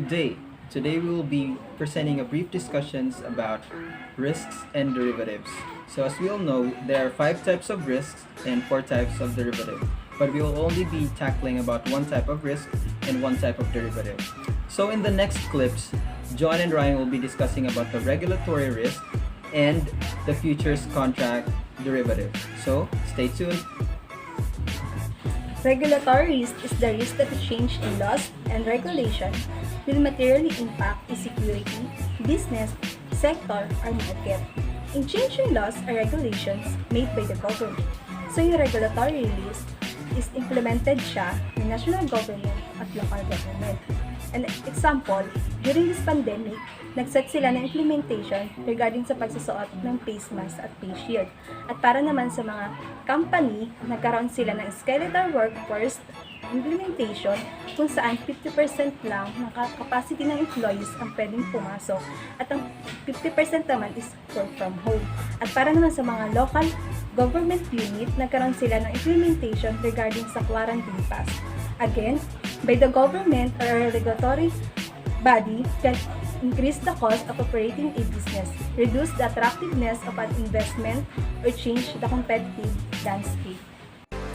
Good day. Today we will be presenting a brief discussions about risks and derivatives. So as we all know, there are five types of risks and four types of derivative. But we will only be tackling about one type of risk and one type of derivative. So in the next clips, John and Ryan will be discussing about the regulatory risk and the futures contract derivative. So stay tuned. Regulatory risk is the risk that a change in laws and regulation will materially impact the security, business, sector, or market. In change in laws or regulations made by the government. So yung regulatory risk is implemented siya ng national government at local government. An example, during this pandemic, nag-set sila ng implementation regarding sa pagsusuot ng face mask at face shield. At para naman sa mga company, nagkaroon sila ng skeletal workforce implementation kung saan 50% lang ng capacity ng employees ang pwedeng pumasok at ang 50% naman is work from home. At para naman sa mga local government unit, nagkaroon sila ng implementation regarding sa quarantine pass. Again, by the government or regulatory body can increase the cost of operating a business, reduce the attractiveness of an investment, or change the competitive landscape.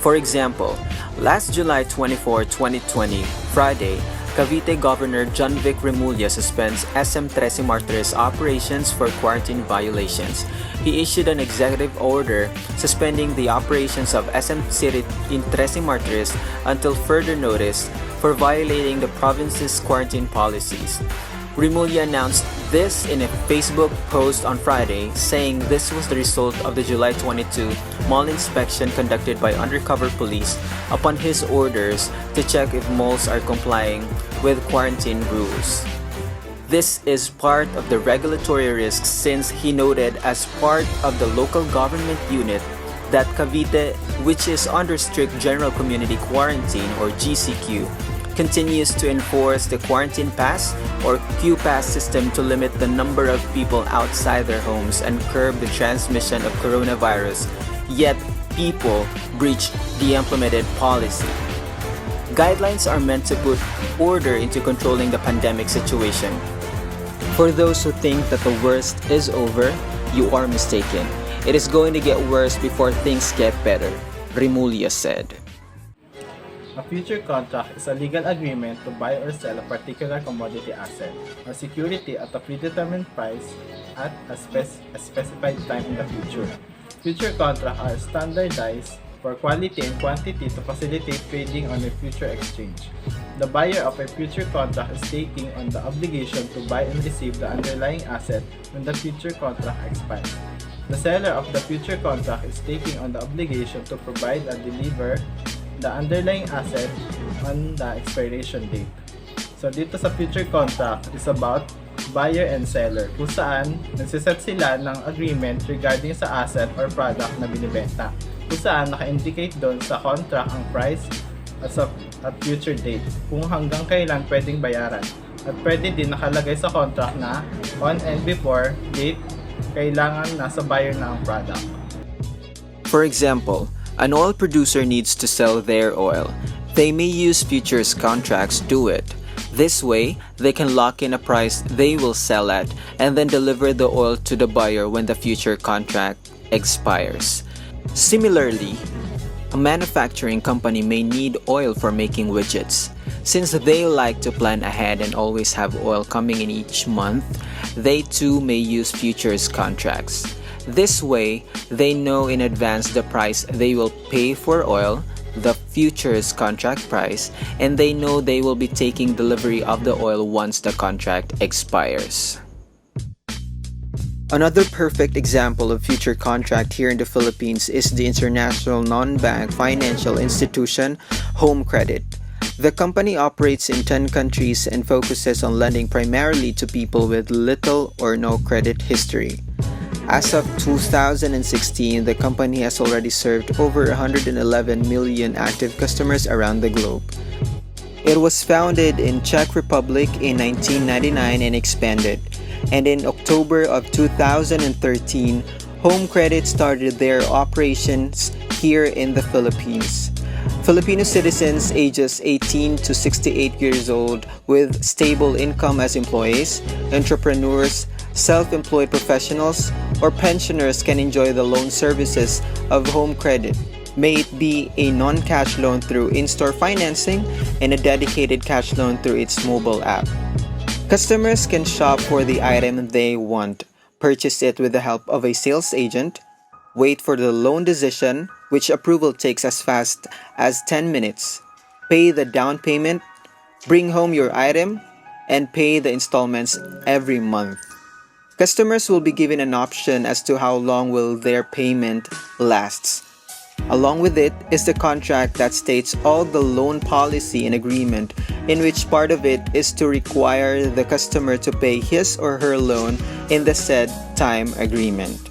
For example, last July 24, 2020, Friday, Cavite Governor John Vic Remulla suspends SM Trece Martires operations for quarantine violations. He issued an executive order suspending the operations of SM City in Trece Martires until further notice for violating the province's quarantine policies. Remulla announced this in a Facebook post on Friday, saying this was the result of the July 22 mall inspection conducted by undercover police upon his orders to check if malls are complying with quarantine rules. This is part of the regulatory risk since he noted as part of the local government unit that Cavite, which is under strict general community quarantine or GCQ, continues to enforce the quarantine pass or Q-pass system to limit the number of people outside their homes and curb the transmission of coronavirus, yet people breach the implemented policy. Guidelines are meant to put order into controlling the pandemic situation. For those who think that the worst is over, you are mistaken. It is going to get worse before things get better, Remulla said. A future contract is a legal agreement to buy or sell a particular commodity asset or security at a predetermined price at a specified time in the future. Future contracts are standardized for quality and quantity to facilitate trading on a future exchange. The buyer of a future contract is taking on the obligation to buy and receive the underlying asset when the future contract expires. The seller of the future contract is taking on the obligation to provide and deliver the underlying asset on the expiration date. So dito sa future contract is about buyer and seller kung saan nagsiset sila ng agreement regarding sa asset or product na binibenta. Kung saan naka-indicate doon sa contract ang price at future date kung hanggang kailan pwedeng bayaran. At pwede din nakalagay sa contract na on and before date kailangan nasa buyer na ang product. For example, an oil producer needs to sell their oil. They may use futures contracts to do it. This way, they can lock in a price they will sell at and then deliver the oil to the buyer when the future contract expires. Similarly, a manufacturing company may need oil for making widgets. Since they like to plan ahead and always have oil coming in each month, they too may use futures contracts. This way, they know in advance the price they will pay for oil, the futures contract price, and they know they will be taking delivery of the oil once the contract expires. Another perfect example of future contract here in the Philippines is the international non-bank financial institution Home Credit. The company operates in 10 countries and focuses on lending primarily to people with little or no credit history. As of 2016, the company has already served over 111 million active customers around the globe. It was founded in Czech Republic in 1999 and expanded. And in October of 2013, Home Credit started their operations here in the Philippines. Filipino citizens ages 18 to 68 years old with stable income as employees, entrepreneurs, self-employed professionals, or pensioners can enjoy the loan services of Home Credit, may it be a non-cash loan through in-store financing and a dedicated cash loan through its mobile app. Customers can shop for the item they want, purchase it with the help of a sales agent, wait for the loan decision, which approval takes as fast as 10 minutes, pay the down payment, bring home your item, and pay the installments every month. Customers will be given an option as to how long will their payment lasts. Along with it is the contract that states all the loan policy and agreement, in which part of it is to require the customer to pay his or her loan in the said time agreement.